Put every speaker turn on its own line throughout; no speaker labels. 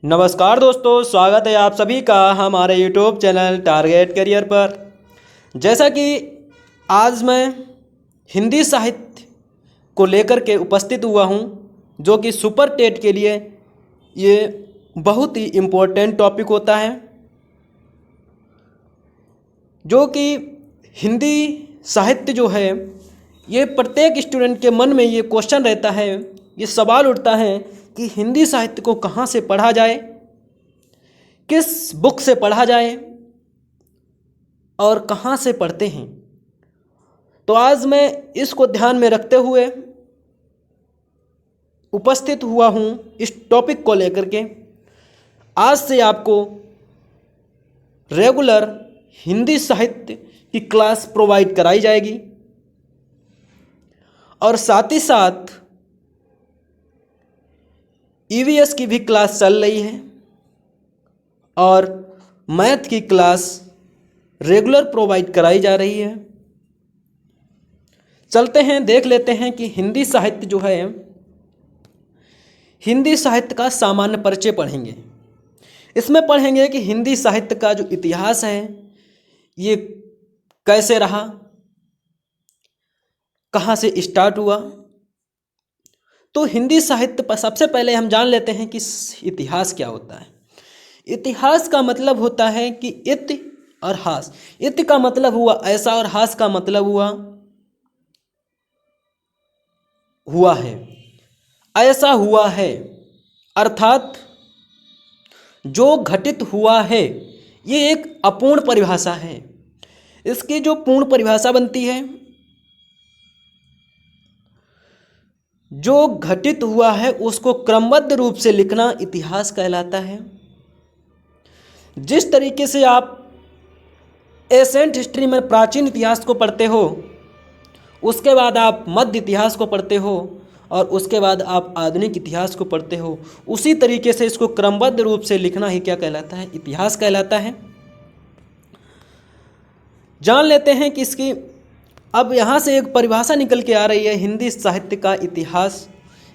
नमस्कार दोस्तों, स्वागत है आप सभी का हमारे यूट्यूब चैनल टारगेट करियर पर। जैसा कि आज मैं हिंदी साहित्य को लेकर के उपस्थित हुआ हूं, जो कि सुपर टेट के लिए ये बहुत ही इम्पोर्टेंट टॉपिक होता है। जो कि हिंदी साहित्य जो है, ये प्रत्येक स्टूडेंट के मन में ये क्वेश्चन रहता है, ये सवाल उठता है कि हिंदी साहित्य को कहाँ से पढ़ा जाए, किस बुक से पढ़ा जाए और कहाँ से पढ़ते हैं। तो आज मैं इसको ध्यान में रखते हुए उपस्थित हुआ हूँ इस टॉपिक को लेकर के। आज से आपको रेगुलर हिंदी साहित्य की क्लास प्रोवाइड कराई जाएगी और साथ ही साथ ईवीएस की भी क्लास चल रही है और मैथ की क्लास रेगुलर प्रोवाइड कराई जा रही है। चलते हैं, देख लेते हैं कि हिंदी साहित्य जो है, हिंदी साहित्य का सामान्य परिचय पढ़ेंगे। इसमें पढ़ेंगे कि हिंदी साहित्य का जो इतिहास है ये कैसे रहा, कहाँ से स्टार्ट हुआ। तो हिंदी साहित्य पर सबसे पहले हम जान लेते हैं कि इतिहास क्या होता है। इतिहास का मतलब होता है कि इति और हास। इति का मतलब हुआ ऐसा और हास का मतलब हुआ है, ऐसा हुआ है, अर्थात जो घटित हुआ है। ये एक अपूर्ण परिभाषा है। इसकी जो पूर्ण परिभाषा बनती है, जो घटित हुआ है उसको क्रमबद्ध रूप से लिखना इतिहास कहलाता है। जिस तरीके से आप एंशिएंट हिस्ट्री में प्राचीन इतिहास को पढ़ते हो, उसके बाद आप मध्य इतिहास को पढ़ते हो और उसके बाद आप आधुनिक इतिहास को पढ़ते हो, उसी तरीके से इसको क्रमबद्ध रूप से लिखना ही क्या कहलाता है, इतिहास कहलाता है। जान लेते हैं कि इसकी अब यहाँ से एक परिभाषा निकल के आ रही है हिंदी साहित्य का इतिहास।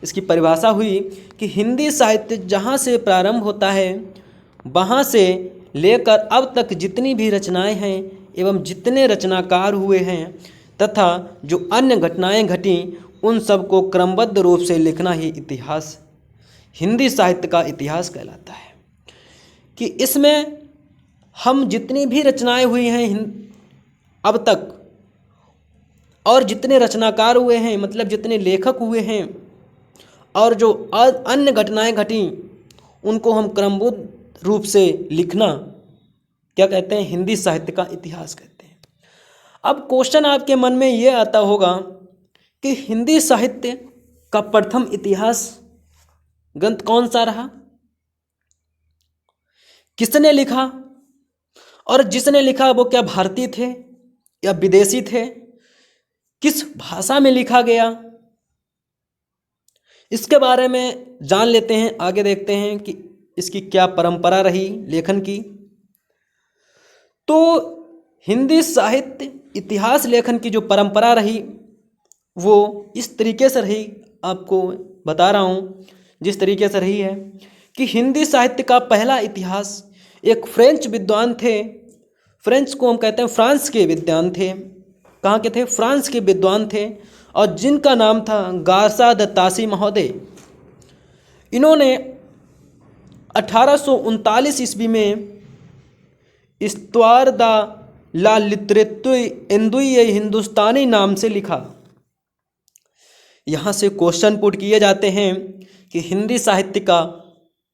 इसकी परिभाषा हुई कि हिंदी साहित्य जहाँ से प्रारंभ होता है वहाँ से लेकर अब तक जितनी भी रचनाएं हैं एवं जितने रचनाकार हुए हैं तथा जो अन्य घटनाएं घटी, उन सब को क्रमबद्ध रूप से लिखना ही इतिहास, हिंदी साहित्य का इतिहास कहलाता है। कि इसमें हम जितनी भी रचनाएं हुई हैं अब तक और जितने रचनाकार हुए हैं, मतलब जितने लेखक हुए हैं, और जो अन्य घटनाएं घटी, उनको हम क्रमबद्ध रूप से लिखना क्या कहते हैं, हिंदी साहित्य का इतिहास कहते हैं। अब क्वेश्चन आपके मन में ये आता होगा कि हिंदी साहित्य का प्रथम इतिहास ग्रंथ कौन सा रहा, किसने लिखा, और जिसने लिखा वो क्या भारतीय थे या विदेशी थे, किस भाषा में लिखा गया। इसके बारे में जान लेते हैं। आगे देखते हैं कि इसकी क्या परंपरा रही लेखन की। तो हिंदी साहित्य इतिहास लेखन की जो परंपरा रही वो इस तरीके से रही, आपको बता रहा हूँ जिस तरीके से रही है कि हिंदी साहित्य का पहला इतिहास एक फ्रेंच विद्वान थे। फ्रेंच को हम कहते हैं, फ्रांस के विद्वान थे। कहाँ के थे? फ्रांस के विद्वान थे, और जिनका नाम था गारसा द तासी महोदय। इन्होंने 1839 ईस्वी में इस्त्वार द ला लिटरेतुर इंदुई हिंदुस्तानी नाम से लिखा। यहाँ से क्वेश्चन पुट किए जाते हैं कि हिंदी साहित्य का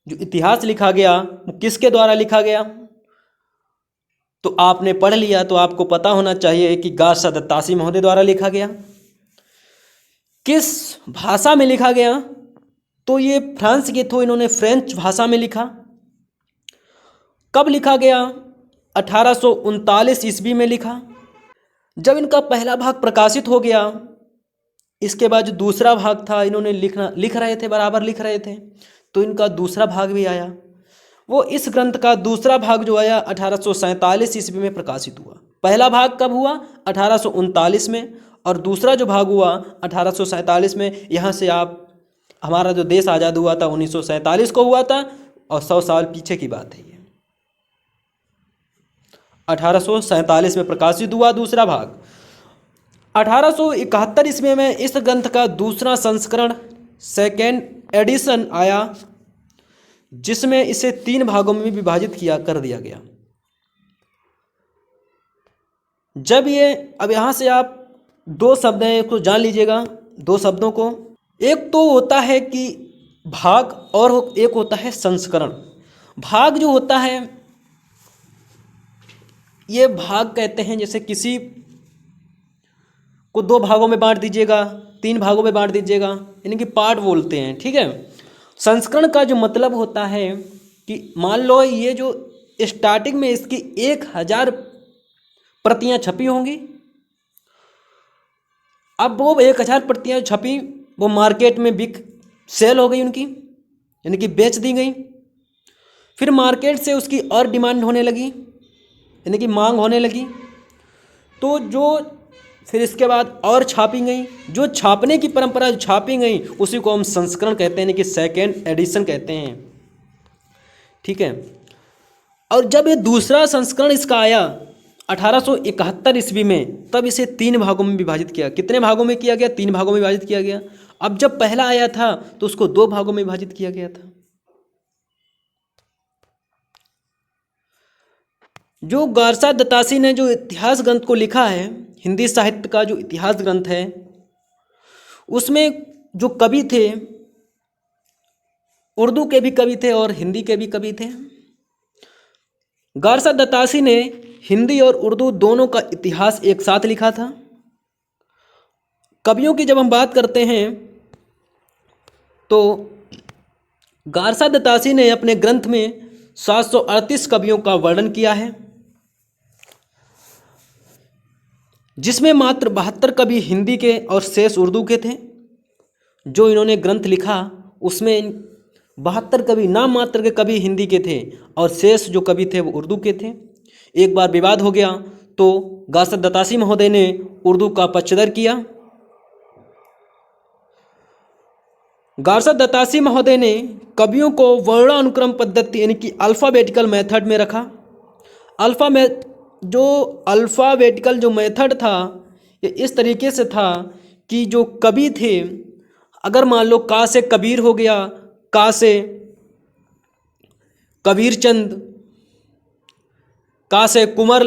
जो इतिहास लिखा गया वो किसके द्वारा लिखा गया। तो आपने पढ़ लिया तो आपको पता होना चाहिए कि गारसा द तासी महोदय द्वारा लिखा गया। किस भाषा में लिखा गया? तो ये फ्रांस के थे, इन्होंने फ्रेंच भाषा में लिखा। कब लिखा गया? 1839 ईस्वी में लिखा। जब इनका पहला भाग प्रकाशित हो गया, इसके बाद जो दूसरा भाग था, इन्होंने लिख रहे थे, बराबर लिख रहे थे, तो इनका दूसरा भाग भी आया। वो इस ग्रंथ का दूसरा भाग जो आया 1847 ईस्वी में प्रकाशित हुआ। पहला भाग कब हुआ? 1839 में, और दूसरा जो भाग हुआ 1847 में। यहाँ से आप हमारा जो देश आज़ाद हुआ था 1947 को हुआ था, और 100 साल पीछे की बात है ये। 1847 में प्रकाशित हुआ दूसरा भाग। 1871 ईस्वी में इस ग्रंथ का दूसरा संस्करण सेकेंड एडिशन आया, जिसमें इसे 3 भागों में विभाजित कर दिया गया। जब ये, अब यहाँ से आप 2 शब्द हैं को जान लीजिएगा, 2 शब्दों को। एक तो होता है कि भाग और एक होता है संस्करण। भाग जो होता है, ये भाग कहते हैं जैसे किसी को 2 भागों में बांट दीजिएगा, 3 भागों में बांट दीजिएगा, यानी कि पार्ट बोलते हैं, ठीक है। संस्करण का जो मतलब होता है कि मान लो ये जो स्टार्टिंग में इसकी 1000 प्रतियां छपी होंगी, अब वो 1000 प्रतियां छपी, वो मार्केट में सेल हो गई उनकी, यानी कि बेच दी गई। फिर मार्केट से उसकी और डिमांड होने लगी, यानी कि मांग होने लगी, तो जो फिर इसके बाद और छापी गई, जो छापने की परंपरा जो छापी गई उसी को हम संस्करण कहते हैं, यानी कि सेकेंड एडिशन कहते हैं, ठीक है। और जब ये दूसरा संस्करण इसका आया 1871 ईस्वी में, तब इसे 3 भागों में विभाजित किया। कितने भागों में किया गया? 3 भागों में विभाजित किया गया। अब जब पहला आया था तो उसको 2 भागों में विभाजित किया गया था। जो गारसा दत्तासी ने जो इतिहास ग्रंथ को लिखा है, हिंदी साहित्य का जो इतिहास ग्रंथ है, उसमें जो कवि थे, उर्दू के भी कवि थे और हिंदी के भी कवि थे। गारसा दत्तासी ने हिंदी और उर्दू दोनों का इतिहास एक साथ लिखा था। कवियों की जब हम बात करते हैं तो गारसा दत्तासी ने अपने ग्रंथ में 738 कवियों का वर्णन किया है, जिसमें मात्र 72 कवि हिंदी के और शेष उर्दू के थे। जो इन्होंने ग्रंथ लिखा उसमें 72 कवि नाम मात्र के कवि हिंदी के थे और शेष जो कवि थे वो उर्दू के थे। एक बार विवाद हो गया तो गारसा दत्तासी महोदय ने उर्दू का पक्षधर किया। गारसा दत्तासी महोदय ने कवियों को वर्णानुक्रम पद्धति यानी कि अल्फ़ाबेटिकल मेथड में रखा। अल्फ़ाबेटिकल जो मेथड था ये इस तरीके से था कि जो कवि थे, अगर मान लो का से कबीर हो गया, का से कबीर चंद, का से कुंवर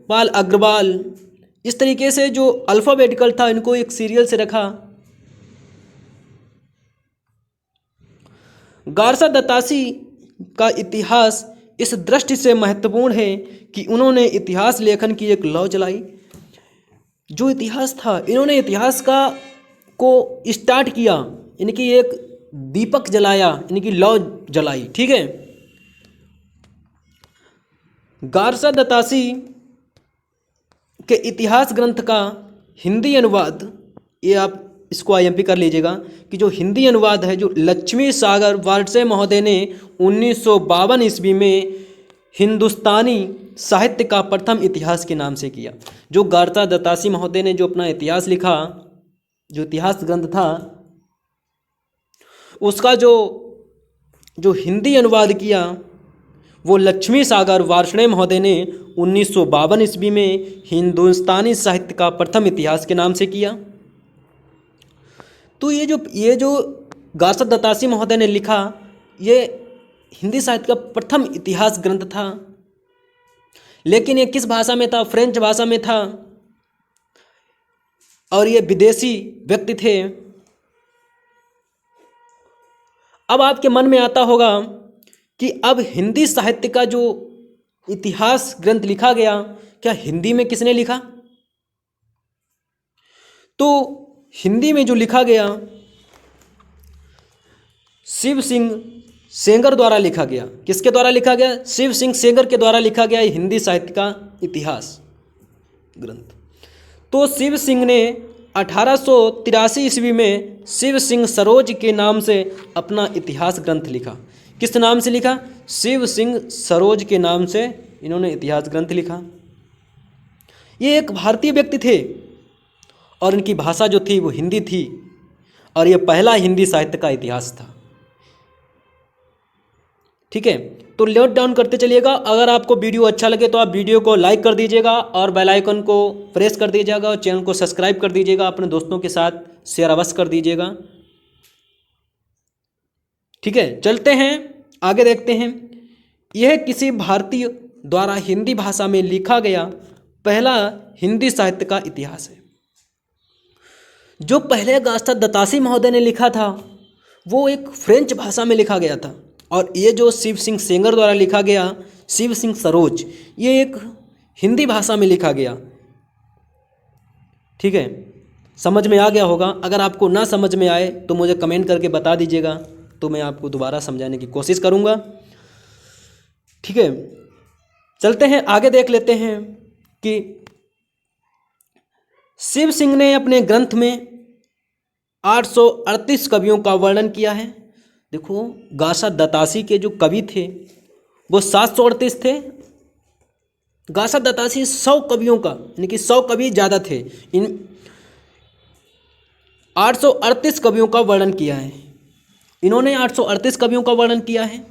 पाल अग्रवाल, इस तरीके से जो अल्फ़ाबेटिकल था इनको एक सीरियल से रखा। गारसा दत्तासी का इतिहास इस दृष्टि से महत्वपूर्ण है कि उन्होंने इतिहास लेखन की एक लौ जलाई। जो इतिहास था, इन्होंने इतिहास को स्टार्ट किया, यानी कि एक दीपक जलाया, यानी कि लौ जलाई, ठीक है। गारसा दत्तासी के इतिहास ग्रंथ का हिंदी अनुवाद, ये आप इसको IMP कर लीजिएगा कि जो हिंदी अनुवाद है, जो लक्ष्मी सागर वार्डसे महोदय ने 1952 ईस्वी में हिंदुस्तानी साहित्य का प्रथम इतिहास के नाम से किया। जो गारसा दत्तासी महोदय ने जो अपना इतिहास लिखा, जो इतिहास ग्रंथ था, उसका जो हिंदी अनुवाद किया वो लक्ष्मी सागर वार्ष्णेय महोदय ने 1952 ईस्वी में हिंदुस्तानी साहित्य का प्रथम इतिहास के नाम से किया। तो ये जो गारसा दत्तासी महोदय ने लिखा, ये हिंदी साहित्य का प्रथम इतिहास ग्रंथ था। लेकिन ये किस भाषा में था? फ्रेंच भाषा में था और ये विदेशी व्यक्ति थे। अब आपके मन में आता होगा कि अब हिंदी साहित्य का जो इतिहास ग्रंथ लिखा गया, क्या हिंदी में किसने लिखा? तो हिंदी में जो लिखा गया शिव सिंह सेंगर द्वारा लिखा गया। किसके द्वारा लिखा गया? शिव सिंह सेंगर के द्वारा लिखा गया हिंदी साहित्य का इतिहास ग्रंथ। तो शिव सिंह ने 1883 ईस्वी में शिव सिंह सरोज के नाम से अपना इतिहास ग्रंथ लिखा। किस नाम से लिखा? शिव सिंह सरोज के नाम से इन्होंने इतिहास ग्रंथ लिखा। ये एक भारतीय व्यक्ति थे और इनकी भाषा जो थी वो हिंदी थी और ये पहला हिंदी साहित्य का इतिहास था। ठीक है, तो नोट डाउन करते चलिएगा। अगर आपको वीडियो अच्छा लगे तो आप वीडियो को लाइक कर दीजिएगा और बेल आइकन को प्रेस कर दीजिएगा और चैनल को सब्सक्राइब कर दीजिएगा, अपने दोस्तों के साथ शेयर अवश्य कर दीजिएगा। ठीक है, चलते हैं आगे, देखते हैं। यह किसी भारतीय द्वारा हिंदी भाषा में लिखा गया पहला हिंदी साहित्य का इतिहास है। जो पहले गास्ता दत्तासी महोदय ने लिखा था वो एक फ्रेंच भाषा में लिखा गया था, और ये जो शिव सिंह सेंगर द्वारा लिखा गया शिव सिंह सरोज, ये एक हिंदी भाषा में लिखा गया। ठीक है, समझ में आ गया होगा। अगर आपको ना समझ में आए तो मुझे कमेंट करके बता दीजिएगा, तो मैं आपको दोबारा समझाने की कोशिश करूँगा। ठीक है, चलते हैं आगे, देख लेते हैं कि शिव सिंह ने अपने ग्रंथ में 838 कवियों का वर्णन किया है। देखो, गासा दत्तासी के जो कवि थे वो 738 थे, गासा दत्तासी 100 कवियों का, यानी कि 100 कवि ज़्यादा थे। इन 838 कवियों का वर्णन किया है। इन्होंने 838 कवियों का वर्णन किया है,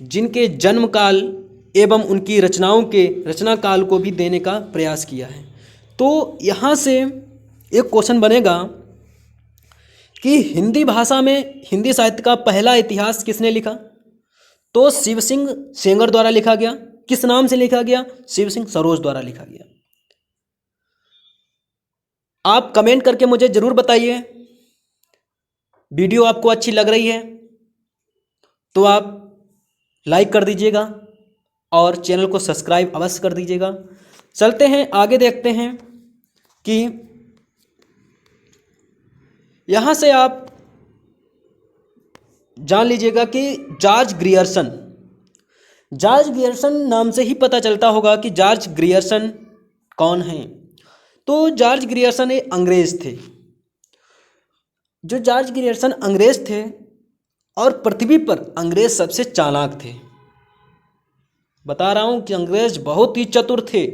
जिनके जन्म काल एवं उनकी रचनाओं के रचना काल को भी देने का प्रयास किया है। तो यहाँ से एक क्वेश्चन बनेगा कि हिंदी भाषा में हिंदी साहित्य का पहला इतिहास किसने लिखा? तो शिव सिंह सेंगर द्वारा लिखा गया। किस नाम से लिखा गया? शिव सिंह सरोज द्वारा लिखा गया। आप कमेंट करके मुझे जरूर बताइए। वीडियो आपको अच्छी लग रही है तो आप लाइक कर दीजिएगा और चैनल को सब्सक्राइब अवश्य कर दीजिएगा। चलते हैं आगे, देखते हैं कि यहाँ से आप जान लीजिएगा कि जॉर्ज ग्रियर्सन नाम से ही पता चलता होगा कि जॉर्ज ग्रियर्सन कौन हैं। तो जॉर्ज ग्रियर्सन एक अंग्रेज थे। जो जॉर्ज ग्रियर्सन अंग्रेज थे और पृथ्वी पर अंग्रेज सबसे चालाक थे। बता रहा हूँ कि अंग्रेज बहुत ही चतुर थे,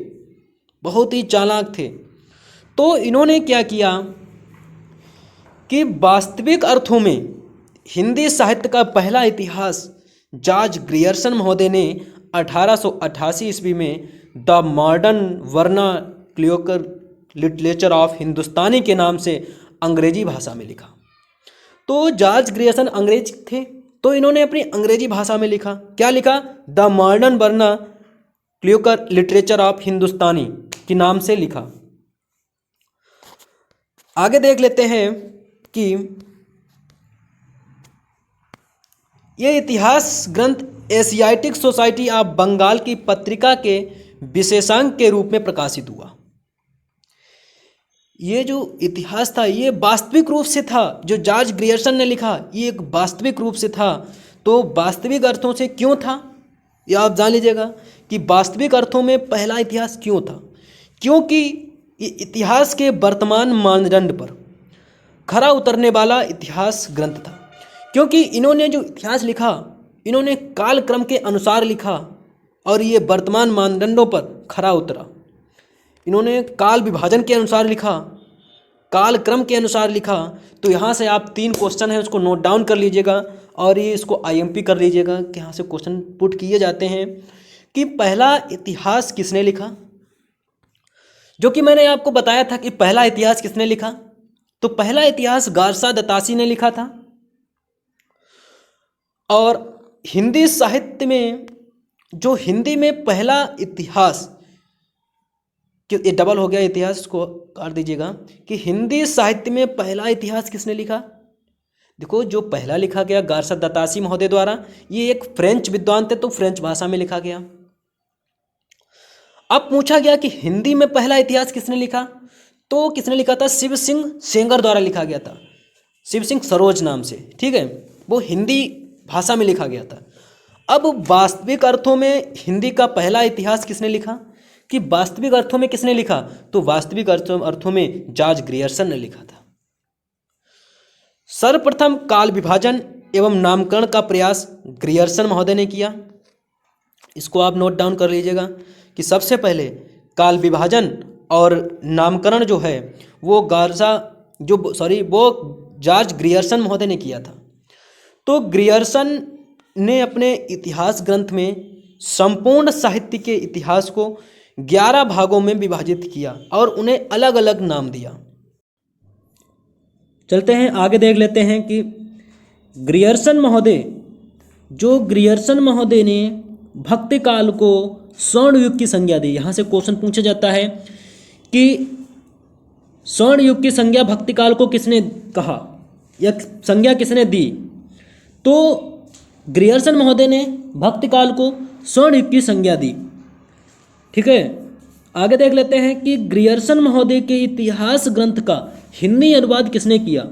बहुत ही चालाक थे। तो इन्होंने क्या किया कि वास्तविक अर्थों में हिंदी साहित्य का पहला इतिहास जॉर्ज ग्रियर्सन महोदय ने 1888 ईस्वी में the modern vernacular literature of Hindustani के नाम से अंग्रेजी भाषा में लिखा। तो जॉर्ज ग्रियर्सन अंग्रेज थे, तो इन्होंने अपनी अंग्रेजी भाषा में लिखा। क्या लिखा? The modern vernacular literature of Hindustani के नाम से लिखा। आगे देख लेते हैं कि यह इतिहास ग्रंथ एशियाटिक सोसाइटी ऑफ बंगाल की पत्रिका के विशेषांक के रूप में प्रकाशित हुआ। ये जो इतिहास था ये वास्तविक रूप से था, जो जॉर्ज ग्रियर्सन ने लिखा ये एक वास्तविक रूप से था। तो वास्तविक अर्थों से क्यों था ये आप जान लीजिएगा कि वास्तविक अर्थों में पहला इतिहास क्यों था। क्योंकि ये इतिहास के वर्तमान मानदंड पर खरा उतरने वाला इतिहास ग्रंथ था। क्योंकि इन्होंने जो इतिहास लिखा इन्होंने कालक्रम के अनुसार लिखा और ये वर्तमान मानदंडों पर खरा उतरा। इन्होंने काल विभाजन के अनुसार लिखा, कालक्रम के अनुसार लिखा। तो यहाँ से आप 3 क्वेश्चन हैं उसको नोट डाउन कर लीजिएगा और ये इसको IMP कर लीजिएगा कि यहाँ से क्वेश्चन पुट किए जाते हैं कि पहला इतिहास किसने लिखा। जो कि मैंने आपको बताया था कि पहला इतिहास किसने लिखा, तो पहला इतिहास गासा दत्तासी ने लिखा था। और हिंदी साहित्य में जो हिंदी में पहला इतिहास, ये डबल हो गया इतिहास को काट दीजिएगा, कि हिंदी साहित्य में पहला इतिहास किसने लिखा। देखो, जो पहला लिखा गया गासा दत्तासी महोदय द्वारा, ये एक फ्रेंच विद्वान थे तो फ्रेंच भाषा में लिखा गया। अब पूछा गया कि हिंदी में पहला इतिहास किसने लिखा, तो किसने लिखा था? शिव सिंह सेंगर द्वारा लिखा गया था, शिव सिंह सरोज नाम से। ठीक है, वो हिंदी भाषा में लिखा गया था। अब वास्तविक अर्थों में हिंदी का पहला इतिहास किसने लिखा, कि वास्तविक अर्थों में किसने लिखा, तो वास्तविक अर्थों में जॉर्ज ग्रियर्सन ने लिखा था। सर्वप्रथम काल विभाजन एवं नामकरण का प्रयास ग्रियर्सन महोदय ने किया। इसको आप नोट डाउन कर लीजिएगा कि सबसे पहले काल विभाजन और नामकरण जो है वो वो जॉर्ज ग्रियर्सन महोदय ने किया था। तो ग्रियर्सन ने अपने इतिहास ग्रंथ में संपूर्ण साहित्य के इतिहास को 11 भागों में विभाजित किया और उन्हें अलग अलग नाम दिया। चलते हैं आगे, देख लेते हैं कि ग्रियर्सन महोदय ने भक्ति काल को स्वर्ण युग की संज्ञा दी। यहाँ से क्वेश्चन पूछा जाता है कि स्वर्ण युग की संज्ञा भक्ति काल को किसने कहा या संज्ञा किसने दी? तो ग्रियर्सन महोदय ने भक्ति काल को स्वर्ण युग की संज्ञा दी। ठीक है, आगे देख लेते हैं कि ग्रियर्सन महोदय के इतिहास ग्रंथ का हिंदी अनुवाद किसने किया?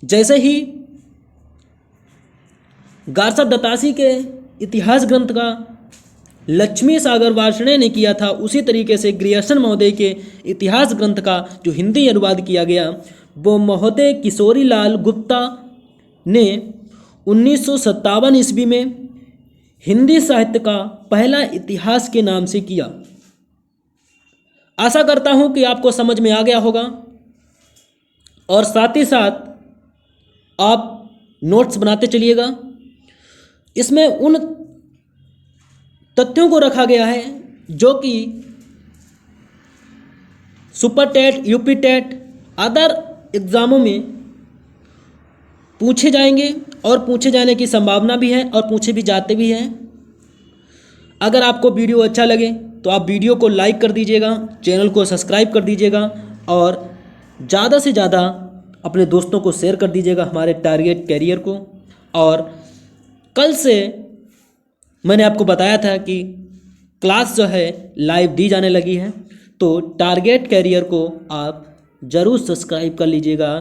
जैसे ही गारसा दत्तासी के इतिहास ग्रंथ का लक्ष्मी सागर वार्ष्णेय ने किया था, उसी तरीके से ग्रियर्सन महोदय के इतिहास ग्रंथ का जो हिंदी अनुवाद किया गया वो महोदय किशोरी लाल गुप्ता ने 1957 ईस्वी में हिंदी साहित्य का पहला इतिहास के नाम से किया। आशा करता हूं कि आपको समझ में आ गया होगा और साथ ही साथ आप नोट्स बनाते चलिएगा। इसमें उन तथ्यों को रखा गया है जो कि super TET, UP TET, other एग्ज़ामों में पूछे जाएंगे और पूछे जाने की संभावना भी है और पूछे भी जाते भी हैं। अगर आपको वीडियो अच्छा लगे तो आप वीडियो को लाइक कर दीजिएगा, चैनल को सब्सक्राइब कर दीजिएगा और ज़्यादा से ज़्यादा अपने दोस्तों को शेयर कर दीजिएगा हमारे टारगेट कैरियर को। और कल से मैंने आपको बताया था कि क्लास जो है लाइव दी जाने लगी है, तो टारगेट कैरियर को आप ज़रूर सब्सक्राइब कर लीजिएगा।